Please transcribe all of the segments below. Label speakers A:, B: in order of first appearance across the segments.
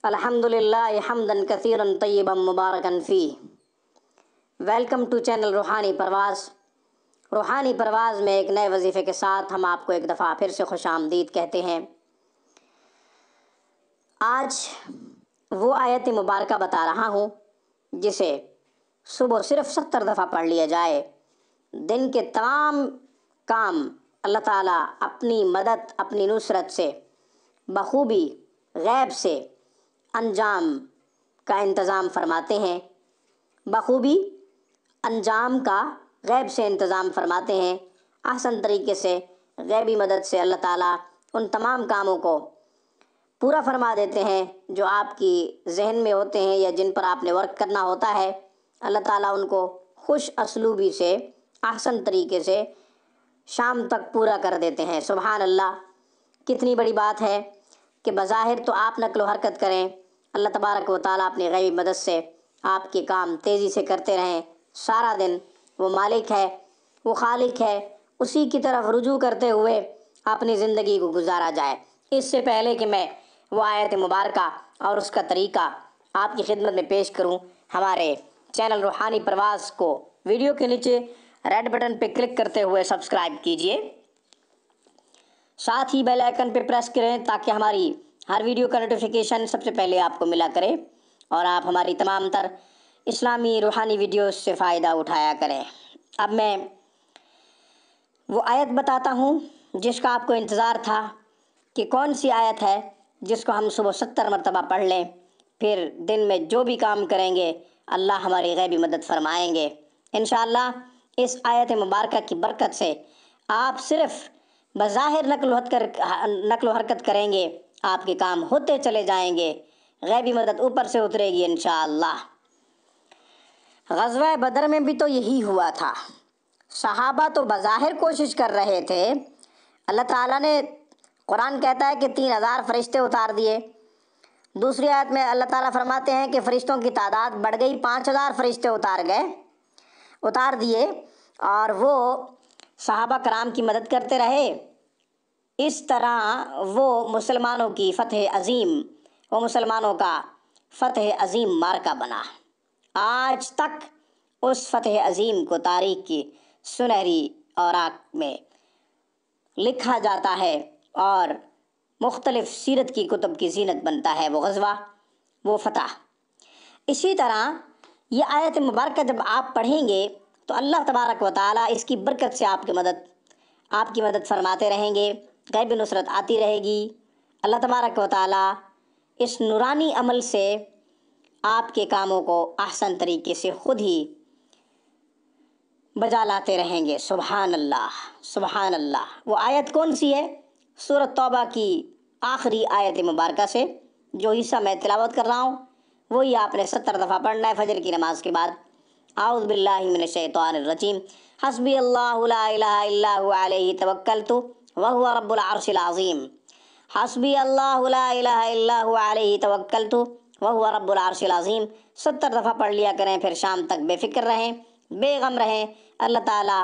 A: الحمدللہ حمدن کثیرا طیبا مبارکا فیہ۔ Welcome to channel روحانی پرواز۔ روحانی پرواز میں ایک نئے وظیفے کے ساتھ ہم آپ کو ایک دفعہ پھر سے خوش آمدید کہتے ہیں۔ آج وہ آیت مبارکہ بتا رہا ہوں جسے صبح صرف 70 دفعہ پڑھ لیا جائے، دن کے تمام کام اللہ تعالیٰ اپنی مدد اپنی نصرت سے بخوبی غیب سے انجام کا انتظام فرماتے ہیں، بخوبی انجام کا غیب سے انتظام فرماتے ہیں۔ احسن طریقے سے غیبی مدد سے اللہ تعالیٰ ان تمام کاموں کو پورا فرما دیتے ہیں جو آپ کی ذہن میں ہوتے ہیں یا جن پر آپ نے ورک کرنا ہوتا ہے۔ اللہ تعالیٰ ان کو خوش اسلوبی سے احسن طریقے سے شام تک پورا کر دیتے ہیں۔ سبحان اللہ، کتنی بڑی بات ہے کہ بظاہر تو آپ نقل و حرکت کریں، اللہ تبارک و تعالیٰ اپنی غیبی مدد سے آپ کے کام تیزی سے کرتے رہیں سارا دن۔ وہ مالک ہے، وہ خالق ہے، اسی کی طرف رجوع کرتے ہوئے اپنی زندگی کو گزارا جائے۔ اس سے پہلے کہ میں وہ آیت مبارکہ اور اس کا طریقہ آپ کی خدمت میں پیش کروں، ہمارے چینل روحانی پرواز کو ویڈیو کے نیچے ریڈ بٹن پہ کلک کرتے ہوئے سبسکرائب کیجئے، ساتھ ہی بیل آئیکن پہ پریس کریں تاکہ ہماری ہر ویڈیو کا نوٹیفیکیشن سب سے پہلے آپ کو ملا کرے اور آپ ہماری تمام تر اسلامی روحانی ویڈیوز سے فائدہ اٹھایا کریں۔ اب میں وہ آیت بتاتا ہوں جس کا آپ کو انتظار تھا کہ کون سی آیت ہے جس کو ہم صبح 70 مرتبہ پڑھ لیں، پھر دن میں جو بھی کام کریں گے اللہ ہماری غیبی مدد فرمائیں گے انشاءاللہ۔ اس آیت مبارکہ کی برکت سے آپ صرف بظاہر نقل و حرکت کریں گے، آپ کے کام ہوتے چلے جائیں گے، غیبی مدد اوپر سے اترے گی انشاءاللہ۔ غزوہ بدر میں بھی تو یہی ہوا تھا، صحابہ تو بظاہر کوشش کر رہے تھے، اللہ تعالیٰ نے قرآن کہتا ہے کہ 3000 فرشتے اتار دیے۔ دوسری آیت میں اللہ تعالیٰ فرماتے ہیں کہ فرشتوں کی تعداد بڑھ گئی، 5000 فرشتے اتار دیے، اور وہ صحابہ کرام کی مدد کرتے رہے۔ اس طرح وہ مسلمانوں کی فتح عظیم، وہ مسلمانوں کا فتح عظیم مارکہ بنا۔ آج تک اس فتح عظیم کو تاریخ کی سنہری اوراق میں لکھا جاتا ہے اور مختلف سیرت کی کتب کی زینت بنتا ہے وہ غزوہ، وہ فتح۔ اسی طرح یہ آیت مبارکہ جب آپ پڑھیں گے تو اللہ تبارک و تعالیٰ اس کی برکت سے آپ کی مدد فرماتے رہیں گے، غیبی نصرت آتی رہے گی۔ اللہ تبارک و تعالیٰ اس نورانی عمل سے آپ کے کاموں کو احسن طریقے سے خود ہی بجا لاتے رہیں گے۔ سبحان اللہ، سبحان اللہ۔ وہ آیت کون سی ہے؟ سورۃ توبہ کی آخری آیت مبارکہ سے جو حصہ میں تلاوت کر رہا ہوں وہی آپ نے 70 دفعہ پڑھنا ہے فجر کی نماز کے بعد۔ اعوذ باللہ من الشیطان الرجیم، حسبی اللہ لا الہ الا هو علیہ توکلت وہو رب العرش العظیم۔ حسبی اللہ لا الہ الا هو علیہ توکلت وہو رب العرش العظیم۔ 70 دفعہ پڑھ لیا کریں، پھر شام تک بے فکر رہیں، بے غم رہیں، اللہ تعالیٰ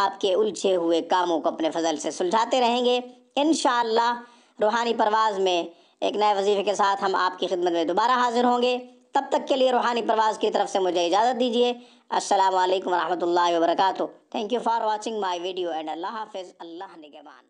A: آپ کے الجھے ہوئے کاموں کو اپنے فضل سے سلجھاتے رہیں گے انشاءاللہ۔ روحانی پرواز میں ایک نئے وظیفے کے ساتھ ہم آپ کی خدمت میں دوبارہ حاضر ہوں گے۔ تب تک کے لیے روحانی پرواز کی طرف سے مجھے اجازت دیجیے۔ السلام علیکم ورحمۃ اللہ وبرکاتہ۔ Thank you for watching my video and اللہ حافظ، اللہ نگہبان۔